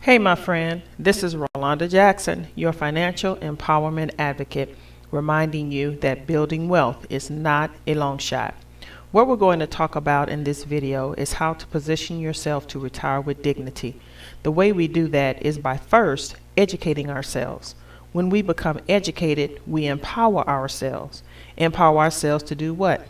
Hey, my friend, this is Rolanda Jackson, your financial empowerment advocate, reminding you that building wealth is not a long shot. What we're going to talk about in this video is how to position yourself to retire with dignity. The way we do that is by first educating ourselves. When we become educated, we empower ourselves. Empower ourselves to do what?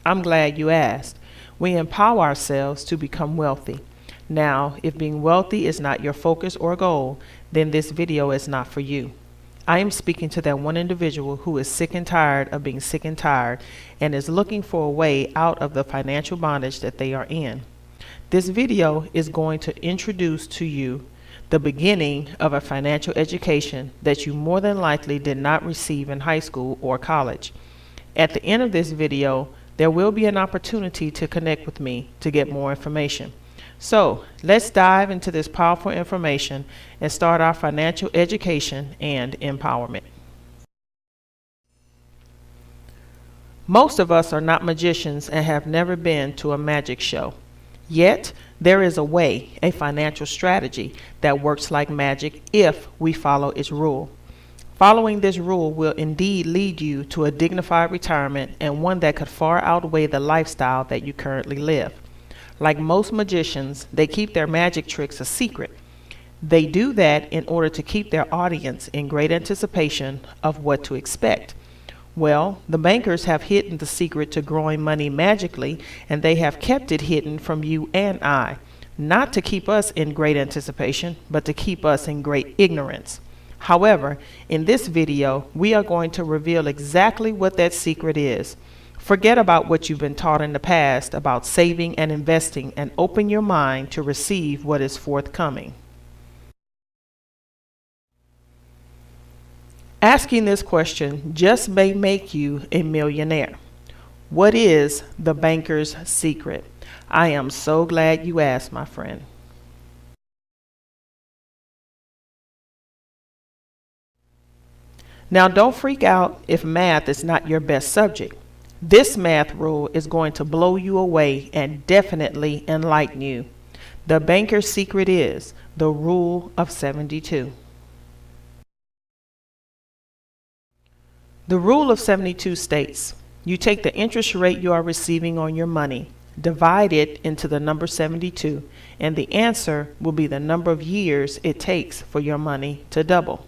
I'm glad you asked. We empower ourselves to become wealthy. Now, if being wealthy is not your focus or goal, then this video is not for you. I am speaking to that one individual who is sick and tired of being sick and tired and is looking for a way out of the financial bondage that they are in. This video is going to introduce to you the beginning of a financial education that you more than likely did not receive in high school or college. At the end of this video, there will be an opportunity to connect with me to get more information. So let's dive into this powerful information and start our financial education and empowerment. Most of us are not magicians and have never been to a magic show. Yet, there is a way, a financial strategy that works like magic if we follow its rule. Following this rule will indeed lead you to a dignified retirement and one that could far outweigh the lifestyle that you currently live. Like most magicians, they keep their magic tricks a secret. They do that in order to keep their audience in great anticipation of what to expect. Well, the bankers have hidden the secret to growing money magically, and they have kept it hidden from you and I, not to keep us in great anticipation, but to keep us in great ignorance. However, in this video, we are going to reveal exactly what that secret is. Forget about what you've been taught in the past about saving and investing and open your mind to receive what is forthcoming. Asking this question just may make you a millionaire. What is the banker's secret? I am so glad you asked, my friend. Now, don't freak out if math is not your best subject. This math rule is going to blow you away and definitely enlighten you. The banker's secret is the rule of 72. The rule of 72 states, you take the interest rate you are receiving on your money, divide it into the number 72, and the answer will be the number of years it takes for your money to double.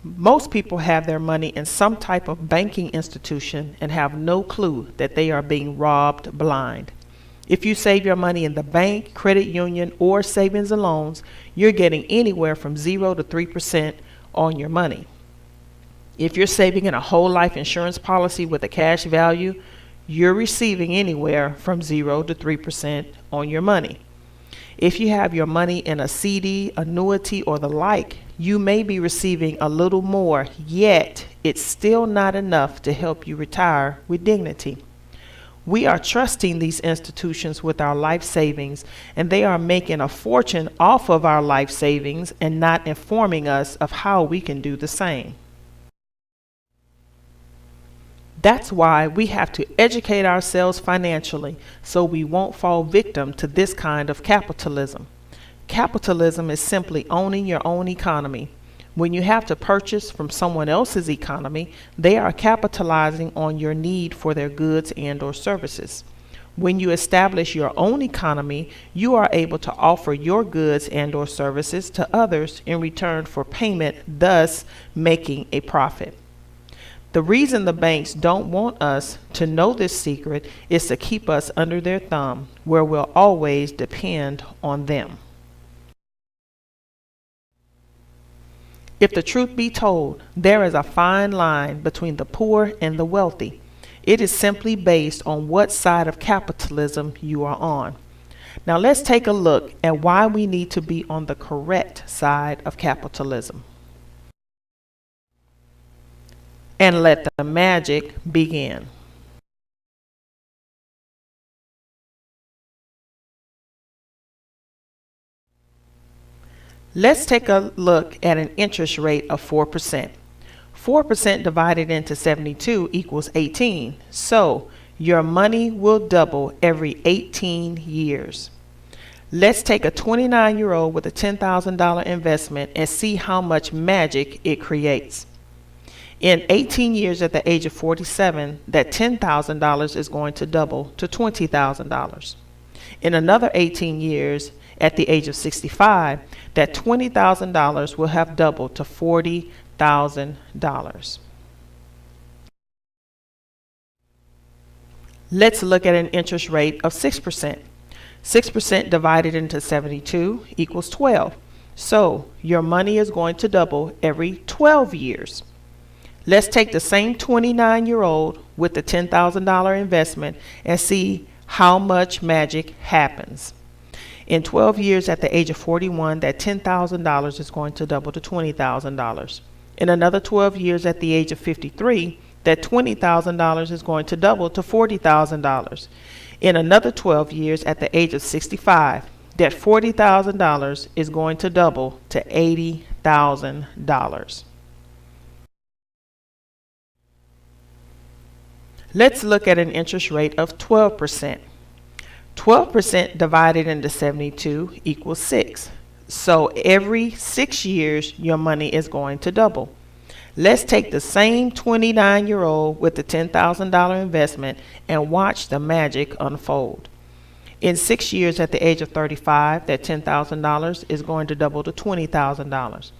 Most people have their money in some type of banking institution and have no clue that they are being robbed blind. If you save your money in the bank, credit union, or savings and loans, you're getting anywhere from 0 to 3% on your money. If you're saving in a whole life insurance policy with a cash value, you're receiving anywhere from 0 to 3% on your money. If you have your money in a CD, annuity, or the like, you may be receiving a little more, yet it's still not enough to help you retire with dignity. We are trusting these institutions with our life savings, and they are making a fortune off of our life savings and not informing us of how we can do the same. That's why we have to educate ourselves financially so we won't fall victim to this kind of capitalism. Capitalism is simply owning your own economy. When you have to purchase from someone else's economy, they are capitalizing on your need for their goods and or services. When you establish your own economy, you are able to offer your goods and or services to others in return for payment, thus making a profit. The reason the banks don't want us to know this secret is to keep us under their thumb, where we'll always depend on them. If the truth be told, there is a fine line between the poor and the wealthy. It is simply based on what side of capitalism you are on. Now let's take a look at why we need to be on the correct side of capitalism. And let the magic begin. Let's take a look at an interest rate of 4%. 4% divided into 72 equals 18. So your money will double every 18 years. Let's take a 29-year-old with a $10,000 investment and see how much magic it creates. In 18 years at the age of 47, that $10,000 is going to double to $20,000. In another 18 years, at the age of 65, that $20,000 will have doubled to $40,000. Let's look at an interest rate of 6%. 6% divided into 72 equals 12. So your money is going to double every 12 years. Let's take the same 29-year-old with the $10,000 investment and see how much magic happens. In 12 years at the age of 41, that $10,000 is going to double to $20,000. In another 12 years at the age of 53, that $20,000 is going to double to $40,000. In another 12 years at the age of 65, that $40,000 is going to double to $80,000. Let's look at an interest rate of 12%. 12% divided into 72 equals 6. So every 6 years, your money is going to double. Let's take the same 29-year-old with the $10,000 investment and watch the magic unfold. In 6 years at the age of 35, that $10,000 is going to double to $20,000.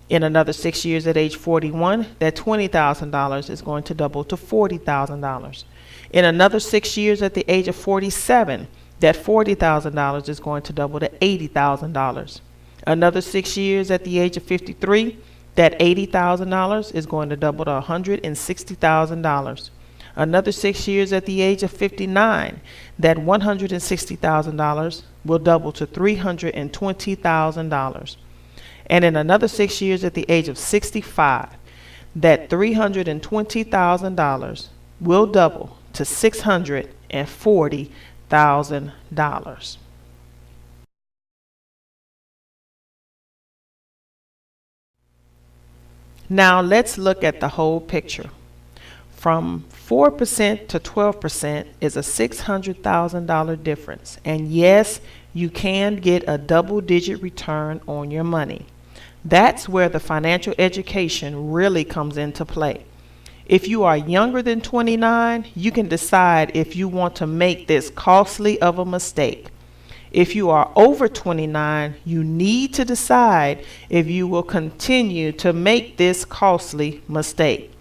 In another 6 years at age 41, that $20,000 is going to double to $40,000. In another 6 years at the age of 47, that $40,000 is going to double to $80,000. Another 6 years at the age of 53, that $80,000 is going to double to $160,000. Another 6 years at the age of 59, that $160,000 will double to $320,000. And in another 6 years at the age of 65, that $320,000 will double to $640,000. Now let's look at the whole picture. From 4% to 12% is a $600,000 difference. And yes, you can get a double-digit return on your money. That's where the financial education really comes into play. If you are younger than 29, you can decide if you want to make this costly of a mistake. If you are over 29, you need to decide if you will continue to make this costly mistake.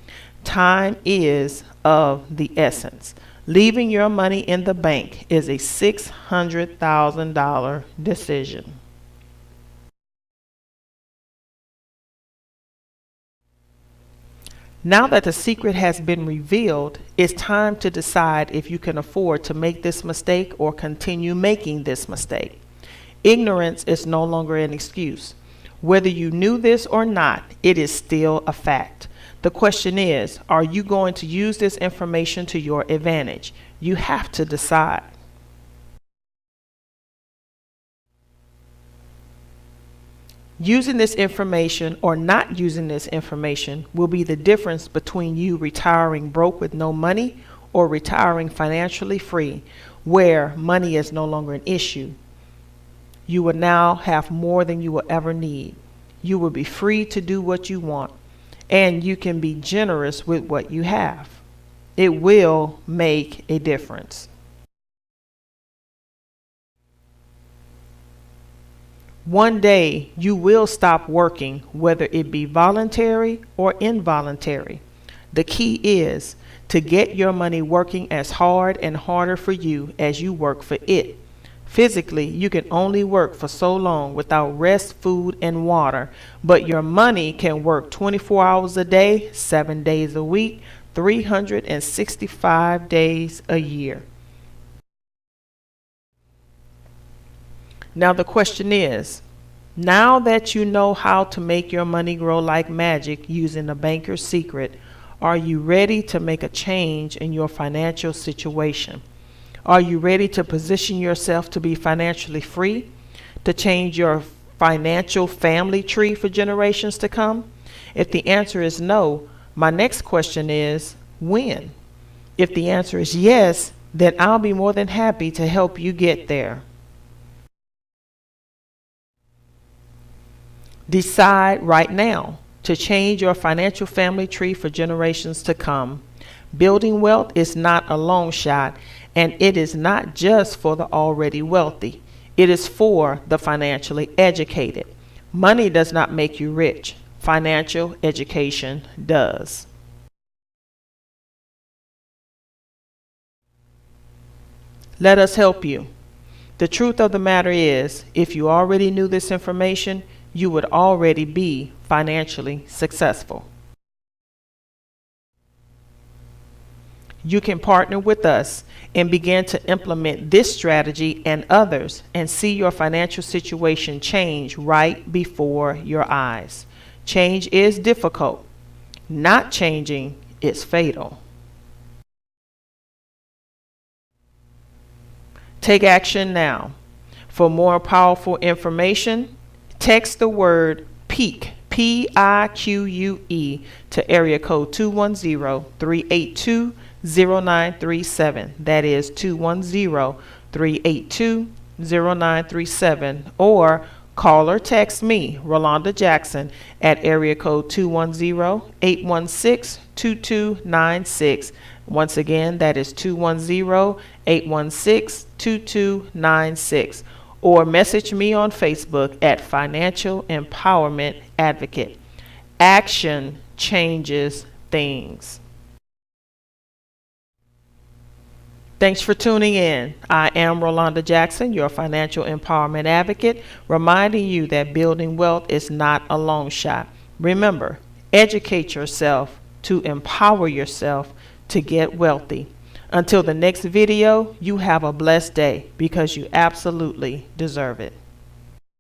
Time is of the essence. Leaving your money in the bank is a $600,000 decision. Now that the secret has been revealed, it's time to decide if you can afford to make this mistake or continue making this mistake. Ignorance is no longer an excuse. Whether you knew this or not, it is still a fact. The question is, are you going to use this information to your advantage? You have to decide. Using this information or not using this information will be the difference between you retiring broke with no money or retiring financially free, where money is no longer an issue. You will now have more than you will ever need. You will be free to do what you want, and you can be generous with what you have. It will make a difference. One day you will stop working, whether it be voluntary or involuntary. The key is to get your money working as hard and harder for you as you work for it. Physically, you can only work for so long without rest, food, and water, but your money can work 24 hours a day, 7 days a week, 365 days a year. Now the question is, now that you know how to make your money grow like magic using the banker's secret, are you ready to make a change in your financial situation? Are you ready to position yourself to be financially free, to change your financial family tree for generations to come? If the answer is no, my next question is, when? If the answer is yes, then I'll be more than happy to help you get there. Decide right now to change your financial family tree for generations to come. Building wealth is not a long shot, and it is not just for the already wealthy. It is for the financially educated. Money does not make you rich. Financial education does. Let us help you. The truth of the matter is, if you already knew this information, you would already be financially successful. You can partner with us and begin to implement this strategy and others and see your financial situation change right before your eyes. Change is difficult. Not changing is fatal. Take action now. For more powerful information, text the word PIQUE, P-I-Q-U-E, to area code 210-382-0937. That is 210-382-0937. Or call or text me, Rolanda Jackson, at area code 210-816-2296. Once again, that is 210-816-2296. Or message me on Facebook at Financial Empowerment Advocate. Action changes things. Thanks for tuning in. I am Rolanda Jackson, your financial empowerment advocate, reminding you that building wealth is not a long shot. Remember, educate yourself to empower yourself to get wealthy. Until the next video, you have a blessed day because you absolutely deserve it.